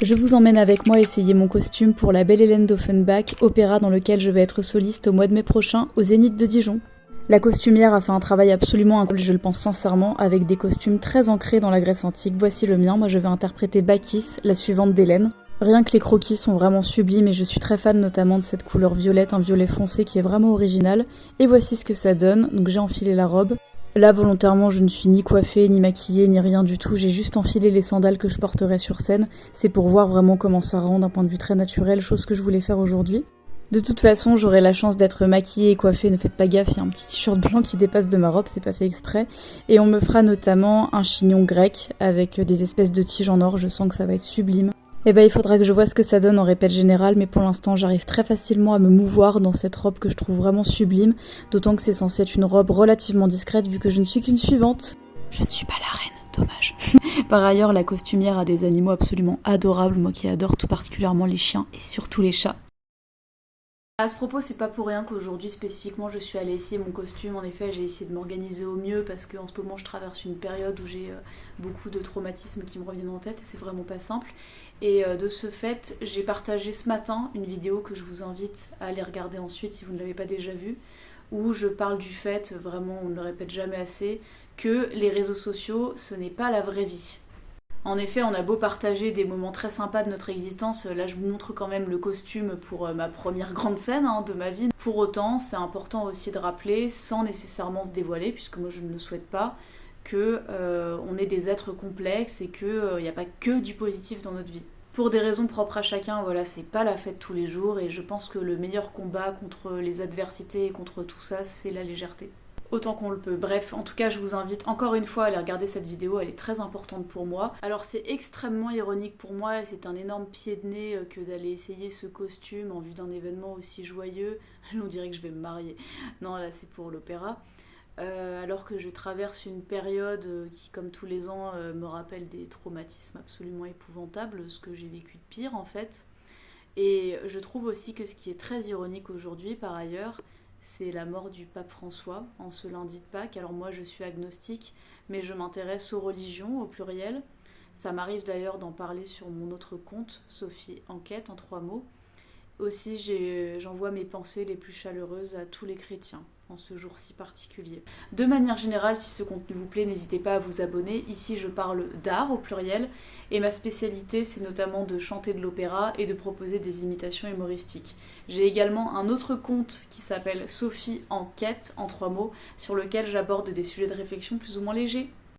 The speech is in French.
Je vous emmène avec moi essayer mon costume pour La Belle Hélène d'Offenbach, opéra dans lequel je vais être soliste au mois de mai prochain au Zénith de Dijon. La costumière a fait un travail absolument incroyable, je le pense sincèrement, avec des costumes très ancrés dans la Grèce antique. Voici le mien, moi je vais interpréter Bacchis, la suivante d'Hélène. Rien que les croquis sont vraiment sublimes et je suis très fan notamment de cette couleur violette, un violet foncé qui est vraiment original. Et voici ce que ça donne, donc j'ai enfilé la robe. Là, volontairement, je ne suis ni coiffée, ni maquillée, ni rien du tout. J'ai juste enfilé les sandales que je porterai sur scène. C'est pour voir vraiment comment ça rend d'un point de vue très naturel, chose que je voulais faire aujourd'hui. De toute façon, j'aurai la chance d'être maquillée et coiffée, ne faites pas gaffe, il y a un petit t-shirt blanc qui dépasse de ma robe, c'est pas fait exprès. Et on me fera notamment un chignon grec avec des espèces de tiges en or, je sens que ça va être sublime. Eh ben, il faudra que je vois ce que ça donne en répète générale, mais pour l'instant, j'arrive très facilement à me mouvoir dans cette robe que je trouve vraiment sublime, d'autant que c'est censé être une robe relativement discrète vu que je ne suis qu'une suivante. Je ne suis pas la reine, dommage. Par ailleurs, la costumière a des animaux absolument adorables, moi qui adore tout particulièrement les chiens et surtout les chats. À ce propos, c'est pas pour rien qu'aujourd'hui spécifiquement je suis allée essayer mon costume. En effet, j'ai essayé de m'organiser au mieux parce qu'en ce moment je traverse une période où j'ai beaucoup de traumatismes qui me reviennent en tête et c'est vraiment pas simple. Et de ce fait, j'ai partagé ce matin une vidéo que je vous invite à aller regarder ensuite si vous ne l'avez pas déjà vue, où je parle du fait, vraiment on ne le répète jamais assez, que les réseaux sociaux ce n'est pas la vraie vie. En effet, on a beau partager des moments très sympas de notre existence, là je vous montre quand même le costume pour ma première grande scène de ma vie. Pour autant, c'est important aussi de rappeler, sans nécessairement se dévoiler, puisque moi je ne le souhaite pas, que on est des êtres complexes et qu'il n'y a pas que du positif dans notre vie. Pour des raisons propres à chacun, voilà, c'est pas la fête tous les jours et je pense que le meilleur combat contre les adversités et contre tout ça, c'est la légèreté. Autant qu'on le peut. Bref, en tout cas, je vous invite encore une fois à aller regarder cette vidéo, elle est très importante pour moi. Alors c'est extrêmement ironique pour moi, et c'est un énorme pied de nez que d'aller essayer ce costume en vue d'un événement aussi joyeux. On dirait que je vais me marier. Non, là c'est pour l'opéra. Alors que je traverse une période qui, comme tous les ans, me rappelle des traumatismes absolument épouvantables, ce que j'ai vécu de pire en fait. Et je trouve aussi que ce qui est très ironique aujourd'hui, par ailleurs, c'est la mort du pape François en ce lundi de Pâques. Alors moi je suis agnostique, mais je m'intéresse aux religions au pluriel. Ça m'arrive d'ailleurs d'en parler sur mon autre compte, Sophie Enquête en 3 mots. Aussi j'envoie mes pensées les plus chaleureuses à tous les chrétiens en ce jour si particulier. De manière générale, si ce contenu vous plaît, n'hésitez pas à vous abonner. Ici je parle d'art au pluriel et ma spécialité c'est notamment de chanter de l'opéra et de proposer des imitations humoristiques. J'ai également un autre compte qui s'appelle Sophie Enquête en 3 mots sur lequel j'aborde des sujets de réflexion plus ou moins légers.